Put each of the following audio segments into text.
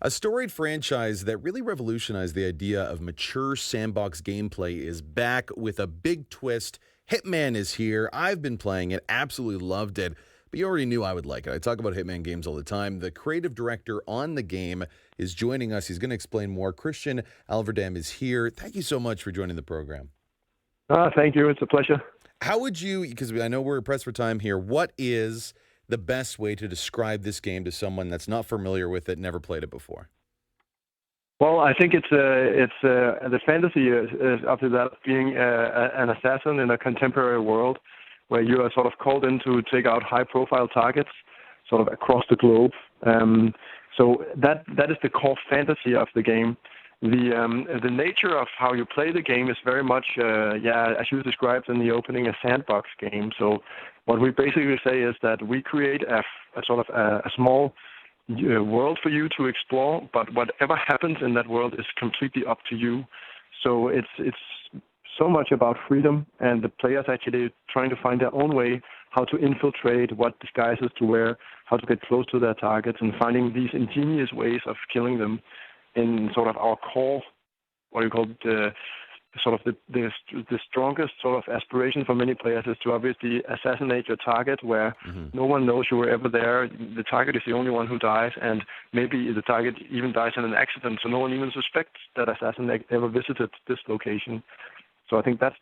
A storied franchise that really revolutionized the idea of mature sandbox gameplay is back with a big twist. Hitman is here. I've been playing it, absolutely loved it, but you already knew I would like it. I talk about Hitman games all the time. The creative director on the game is joining us. He's going to explain more. Christian Elverdam is here. Thank you so much for joining the program. Thank you. It's a pleasure. How would you, because I know we're pressed for time here, what is the best way to describe this game to someone that's not familiar with it, never played it before? Well, I think it's the fantasy of that being an assassin in a contemporary world where you are sort of called in to take out high-profile targets sort of across the globe. So that is the core fantasy of the game. The nature of how you play the game is very much, as you described in the opening, a sandbox game. So what we basically say is that we create a small world for you to explore, but whatever happens in that world is completely up to you. So it's so much about freedom, and the players actually trying to find their own way how to infiltrate, what disguises to wear, how to get close to their targets, and finding these ingenious ways of killing them in sort of our core, what you call the strongest sort of aspiration for many players is to obviously assassinate your target where no one knows you were ever there. The target is the only one who dies, and maybe the target even dies in an accident, so no one even suspects that assassin ever visited this location. So I think that's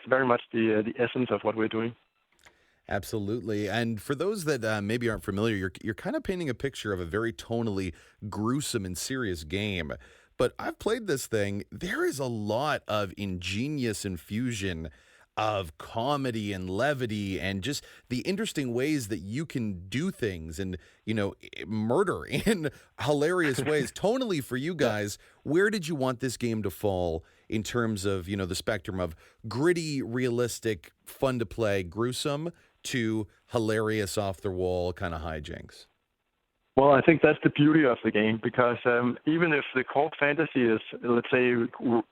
very much the essence of what we're doing. Absolutely. And for those that maybe aren't familiar, you're kind of painting a picture of a very tonally gruesome and serious game. But I've played this thing. There is a lot of ingenious infusion of comedy and levity and just the interesting ways that you can do things and, murder in hilarious ways. Tonally for you guys, where did you want this game to fall in terms of, the spectrum of gritty, realistic, fun to play, gruesome to hilarious off-the-wall kind of hijinks? Well, I think that's the beauty of the game, because even if the core fantasy is, let's say,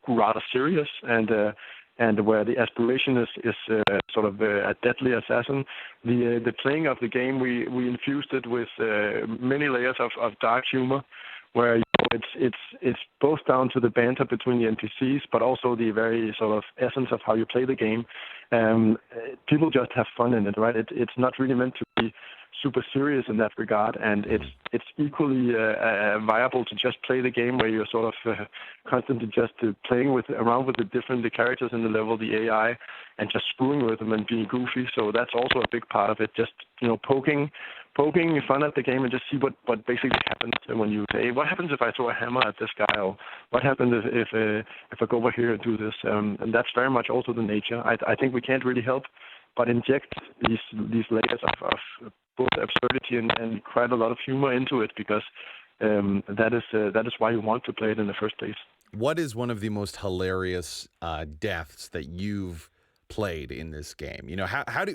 rather serious and where the aspiration is sort of a deadly assassin, the playing of the game, we infused it with many layers of dark humor, where it's both down to the banter between the NPCs, but also the very sort of essence of how you play the game. People just have fun in it, right? It's not really meant to be super serious in that regard, and it's equally viable to just play the game where you're sort of constantly just playing around with the characters in the level, the AI, and just screwing with them and being goofy. So that's also a big part of it. Just poking fun at the game and just see what basically happens when you say, what happens if I throw a hammer at this guy, or what happens if I go over here and do this? And that's very much also the nature. I think we can't really help but inject these layers of both absurdity and quite a lot of humor into it, because that is why you want to play it in the first place. What is one of the most hilarious deaths that you've played in this game?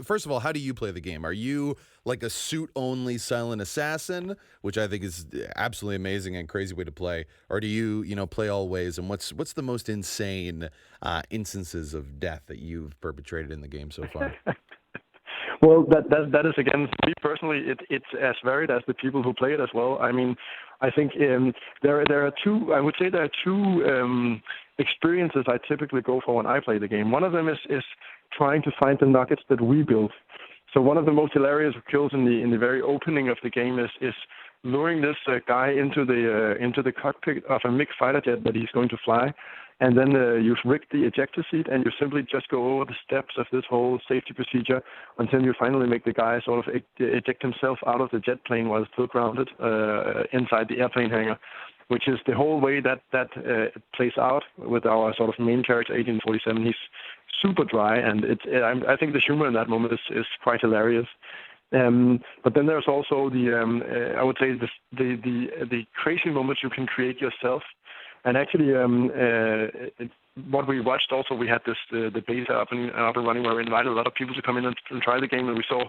First of all, how do you play the game? Are you like a suit-only silent assassin, which I think is absolutely amazing and crazy way to play, or do you play all ways? And what's the most insane instances of death that you've perpetrated in the game so far? Well, that is, again, for me personally, it's as varied as the people who play it as well. I mean, I think there are two. I would say there are two experiences I typically go for when I play the game. One of them is trying to find the nuggets that we built. So one of the most hilarious kills in the very opening of the game is luring this guy into the cockpit of a MiG fighter jet that he's going to fly. And then you've rigged the ejector seat, and you simply just go over the steps of this whole safety procedure until you finally make the guy sort of eject himself out of the jet plane while still grounded inside the airplane hangar, which is the whole way that plays out with our sort of main character, 1847. He's super dry, and I think the humor in that moment is quite hilarious. But then there's also I would say the crazy moments you can create yourself. And actually, what we watched also, we had the beta up and running where we invited a lot of people to come in and try the game, and we saw,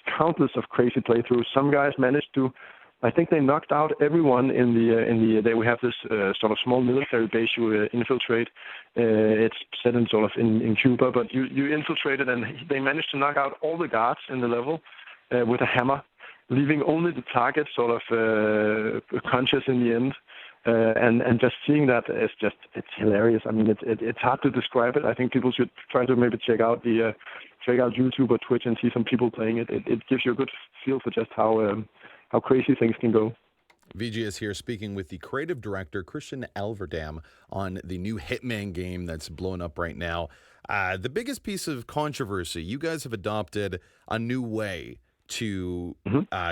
countless of crazy playthroughs. Some guys managed to, I think they knocked out everyone in the we have this sort of small military base you infiltrate. It's set in sort of in Cuba, but you infiltrate it, and they managed to knock out all the guards in the level with a hammer. leaving only the target sort of conscious in the end. And just seeing that is it's hilarious. I mean, it's hard to describe it. I think people should try to maybe check out YouTube or Twitch and see some people playing it. It gives you a good feel for just how crazy things can go. VGS here speaking with the creative director, Christian Elverdam, on the new Hitman game that's blowing up right now. The biggest piece of controversy, you guys have adopted a new way to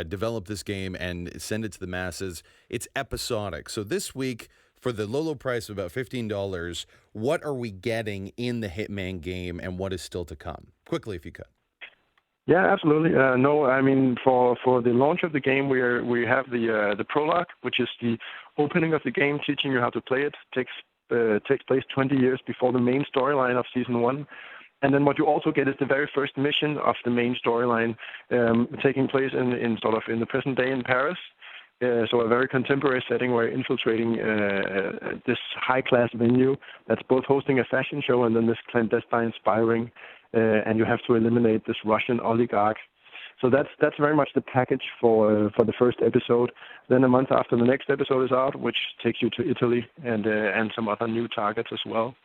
develop this game and send it to the masses. It's episodic. So this week, for the low price of about $15, what are we getting in the Hitman game and what is still to come? Quickly, if you could. Yeah, absolutely. No, I mean, for the launch of the game, we have the prologue, which is the opening of the game, teaching you how to play it. Takes place 20 years before the main storyline of Season 1. And then what you also get is the very first mission of the main storyline, taking place in the present day in Paris. So a very contemporary setting where you're infiltrating this high-class venue that's both hosting a fashion show and then this clandestine spy ring, and you have to eliminate this Russian oligarch. So that's very much the package for the first episode. Then a month after the next episode is out, which takes you to Italy and some other new targets as well.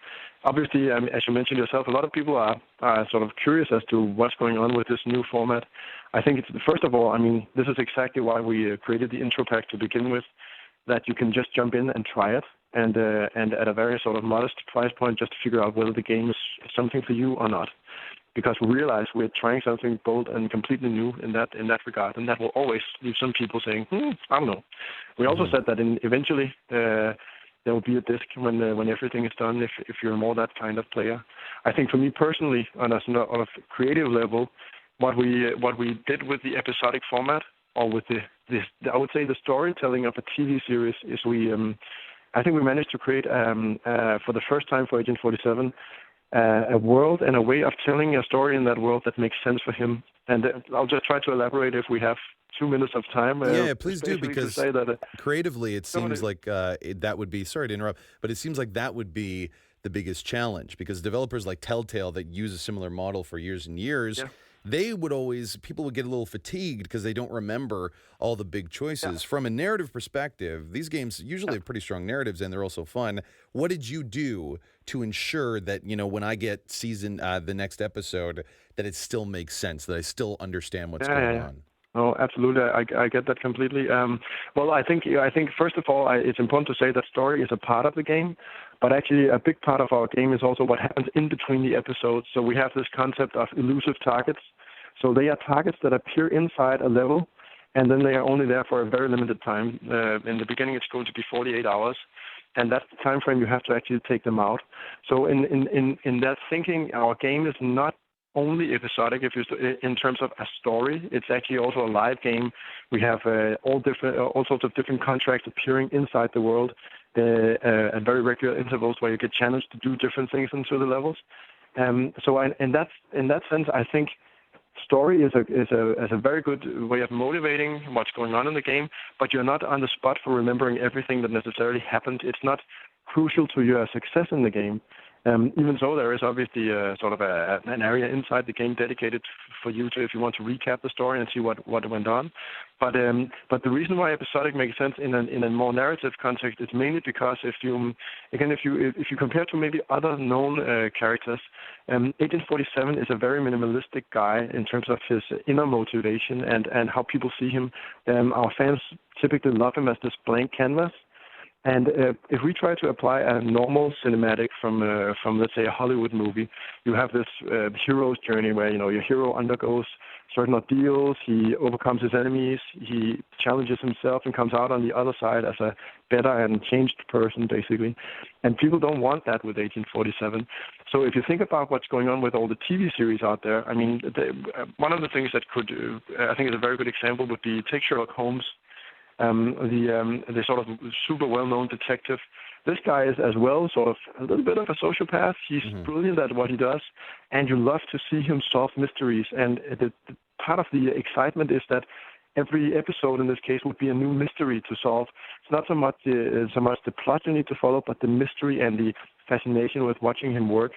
Obviously, as you mentioned yourself, a lot of people are sort of curious as to what's going on with this new format. I think first of all, I mean, this is exactly why we created the intro pack to begin with, that you can just jump in and try it, and at a very sort of modest price point, just to figure out whether the game is something for you or not. Because we realize we're trying something bold and completely new in that regard, and that will always leave some people saying, I don't know. We also said that eventually there will be a disc when everything is done, if you're more that kind of player. I think for me personally, on a creative level, what we did with the episodic format, or with I would say the storytelling of a TV series, is I think we managed to create for the first time for Agent 47 a world and a way of telling a story in that world that makes sense for him. And I'll just try to elaborate if we have 2 minutes of time. Yeah, please do, because creatively it seems like that would be, sorry to interrupt, but it seems like that would be the biggest challenge, because developers like Telltale that use a similar model for years and years, people would get a little fatigued because they don't remember all the big choices. From a narrative perspective, these games usually have pretty strong narratives and they're also fun. What did you do to ensure that, when I get the next episode, that it still makes sense, that I still understand what's going on? Oh, absolutely. I get that completely. Well, I think first of all, it's important to say that story is a part of the game, but actually a big part of our game is also what happens in between the episodes. So we have this concept of elusive targets. So they are targets that appear inside a level, and then they are only there for a very limited time. In the beginning, it's going to be 48 hours. And that's the time frame you have to actually take them out. So in that thinking, our game is not only episodic in terms of a story. It's actually also a live game. We have all sorts of different contracts appearing inside the world at very regular intervals, where you get challenged to do different things into the levels. So in that sense, I think story is a very good way of motivating what's going on in the game, but you're not on the spot for remembering everything that necessarily happened. It's not crucial to your success in the game. Even so, there is obviously sort of an area inside the game dedicated for you if you want to recap the story and see what went on. But the reason why episodic makes sense in a more narrative context is mainly because if you compare to maybe other known characters, Agent 47 is a very minimalistic guy in terms of his inner motivation and how people see him. Our fans typically love him as this blank canvas. And if we try to apply a normal cinematic from let's say a Hollywood movie, you have this hero's journey where your hero undergoes certain ordeals, he overcomes his enemies, he challenges himself and comes out on the other side as a better and changed person, basically. And people don't want that with Agent 47. So if you think about what's going on with all the TV series out there, I mean, one of the things that I think is a very good example would be take Sherlock Holmes. The sort of super well-known detective. This guy is as well sort of a little bit of a sociopath. He's brilliant at what he does, and you love to see him solve mysteries. And the part of the excitement is that every episode in this case would be a new mystery to solve. It's not so much the plot you need to follow, but the mystery and the fascination with watching him work.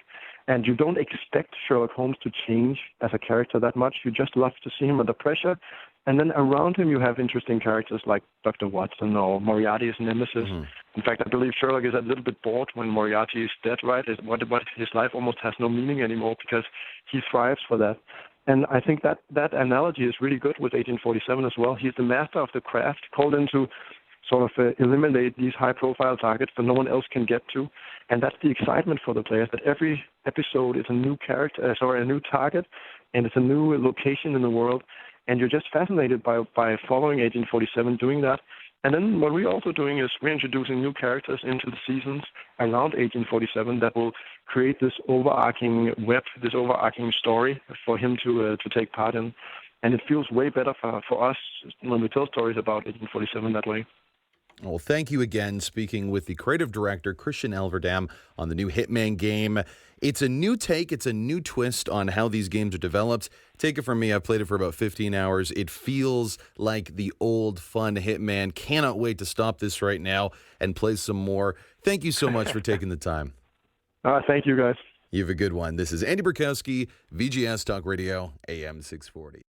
And you don't expect Sherlock Holmes to change as a character that much. You just love to see him under pressure And then around him, you have interesting characters like Dr. Watson or Moriarty's nemesis. In fact, I believe Sherlock is a little bit bored when Moriarty is dead, right? What his life almost has no meaning anymore because he thrives for that. And I think that analogy is really good with Agent 47 as well. He's the master of the craft, called in to sort of eliminate these high-profile targets that no one else can get to. And that's the excitement for the players, that every episode is a new a new target, and it's a new location in the world. And you're just fascinated by following Agent 47 doing that. And then what we're also doing is we're introducing new characters into the seasons around Agent 47 that will create this overarching web, this overarching story for him to take part in. And it feels way better for us when we tell stories about Agent 47 that way. Well, thank you again, speaking with the creative director, Christian Elverdam, on the new Hitman game. It's a new take, it's a new twist on how these games are developed. Take it from me, I've played it for about 15 hours. It feels like the old, fun Hitman. Cannot wait to stop this right now and play some more. Thank you so much for taking the time. Thank you, guys. You have a good one. This is Andy Borkowski, VGS Talk Radio, AM 640.